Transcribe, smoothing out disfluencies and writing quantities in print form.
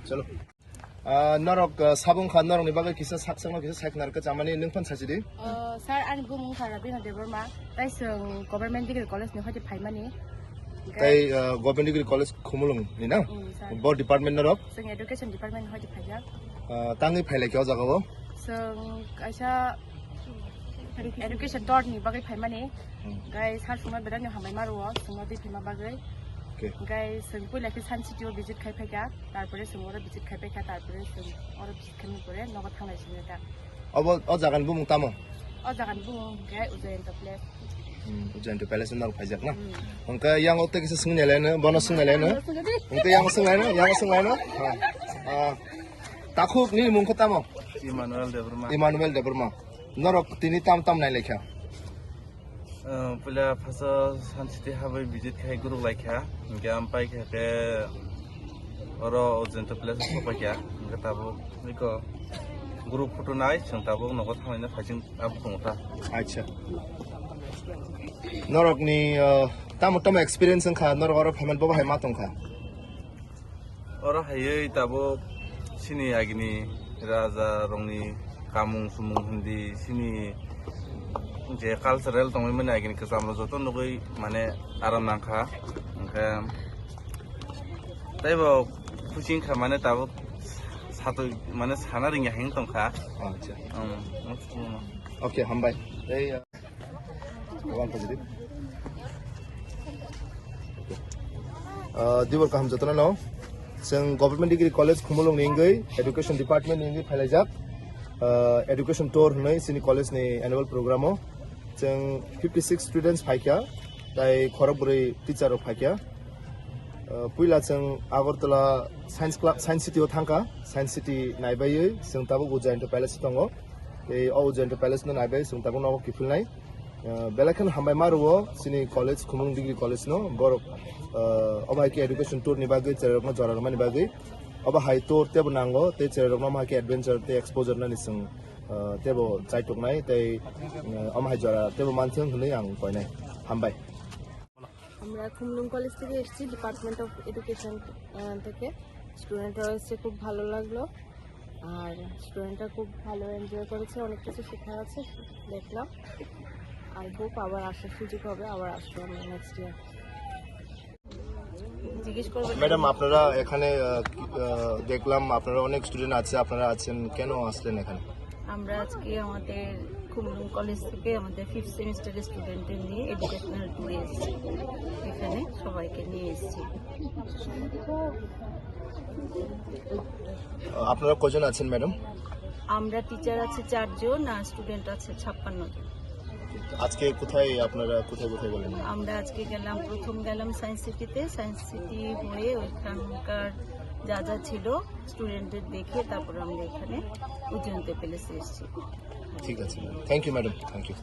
चलो नरक साबुं खा नरकनि बागै किसा साकसांनाव किसा सायखनारखौ जामाने नों फान साजिदि सार आं बुंमुं सारा बिना देबरमा ताइ जों गभर्नमेन्ट डिग्री कलेजनि हयते फाइमानि ताइ गभर्नमेन्ट डिग्री कलेज खुमुलुं नि ना बर डिपार्टमेन्ट नरक जों एडुकेशन डिपार्टमेन्ट हयते फाइजा तांनि फाइलायखियाव जागावो जों आइसा एडुकेशन टर्नि बागै फाइमानि गाय सार सुंना बेरानि हामाय मारुव सुंना दै फाइमा बागै गाय जों पयलाखि सान सिटियाव भिजिट खायफायगा तारपरे जों अरा भिजिट खायफायगा तारपरे जों अरा भिजिट खायनो परे नगद थांनायसिनो दा अब अ जागान बुमुं तामो अ जागान बुमुं गाय उजयन्त प्लेस उजयन्त प्लेस नरक फाइजाक ना अंका yang otte किसा सोंनायलायनो बनो सोंनायलायनो अंका yang सोंलायनो ताखुक नि मुंखौ तामो इमानुएल देबरमा नरक तिनि ताम ताम नायलेख्या पहले फार्स्ट सानसिटी हाबै विजिट खाय गुरु लायखा इनके आमपाय खाके अरो अजन्त प्लेस सफायखा इनके ताबो इको ग्रुप फटो नाय जों ताबो नगद थांनायना फाइजिं आबु दंता अच्छा नरकनि ताम ताम एक्सपीरियंस खा नरक अरो फाइमान बाबा हाय मा दंखा अरो हायै ताबो सिनि आगिनि राजा रंनि कामुं सुमुं हिन्दी सिनि जे कालचारेल दंमै माने आगिनि कजामलो जतो नगै माने आराम नांखा ओंखा ताइबो खुसिं खा माने ताबो सातो माने साना रिंगा हें दंखा अच्छा ओके हामबाय ए वन पॉजिटिव दिवर का हम जतना नो जों गभर्नमेन्ट डिग्री कलेज खुमुलुं निंगै एडुकेशन डिपार्टमेन्ट निंगै फाइलायजाक एडुकेशन टूर होननाय सिनि कलेजनि एनुअल प्रोग्रामाव जों 56 स्टूडेंट्स फाइखा ताइ खरबुरै टीचर फाइखा पुइला जों आगरतला साइंस सिटी थांखा साइंस सिटी नायबायै जों ताबो उजयन्त पैलेस दङ ए उजयन्त पैलेस न नायबाय जों ताबो नाव किफिलनाय बेलाखन हामबाय मारुव सिनि कलेज खुमुं डिग्री कलेज न बर अबायके एडुकेशन टूर नि बागै चेरकमा जरारमानि बागै अबा हाय टूर तेबो नांगो ते चेरकमा माके एडवेंचर ते एक्सपोजर न निसं तेबो चाइटकनाय तै अमहाय जरा तेबो मानथों होनै आं कयनाय हामबाय আমরা খুমলুং কলেজ থেকে এসেছি ডিপার্টমেন্ট অফ এডুকেশন থেকে স্টুডেন্টরা এসে খুব ভালো লাগলো আর স্টুডেন্টরা খুব ভালো এনজয় করেছে অনেক কিছু শেখা আছে দেখলাম আই হোপ আবার আসার সুযোগ হবে আবার আসবো আমরা নেক্সট ইয়ার জিজ্ঞেস করবেন ম্যাডাম আপনারা এখানে দেখলাম আপনারা অনেক স্টুডেন্ট আছে আপনারা আছেন কেন আসলেন এখানে আমরা আজকে আমাদের খুমলুং কলেজ থেকে আমাদের 5th সেমিস্টারের স্টুডেন্টদের নিয়ে এডুকেশনাল ট্যুরে এসেছি এখানে সবাইকে নিয়ে এসেছি আপনারা কজন আছেন ম্যাডাম আমরা টিচার আছে 4 জন আর স্টুডেন্ট আছে 56 জন আজকে আপনারা কোথায় গেলেন আমরা আজকে প্রথম গেলাম সায়েন্স সিটিতে সায়েন্স সিটি হয়ে ওইখানকার যা যা ছিল স্টুডেন্টদের দেখে তারপর আমরা এখানে উজয়ন্ত প্যালেসে এসেছি ঠিক আছে thank you madam thank you